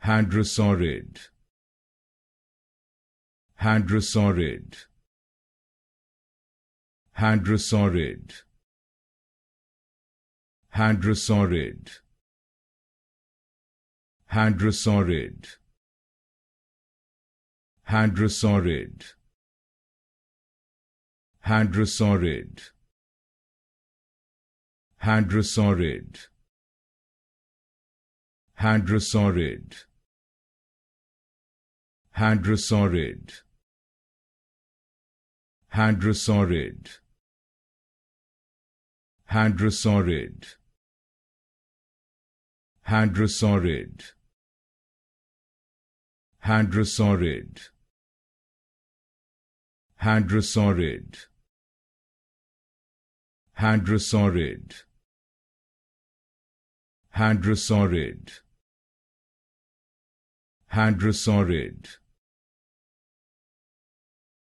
Hadrosaurid. Hadrosaurid. Hadrosaurid. Hadrosaurid. Hadrosaurid. Hadrosaurid. Hadrosaurid. Hadrosaurid. Hadrosaurid. Hadrosaurid. Hadrosaurid. Hadrosaurid. Hadrosaurid. Hadrosaurid. Hadrosaurid. Hadrosaurid. Hadrosaurid. Hadrosaurid.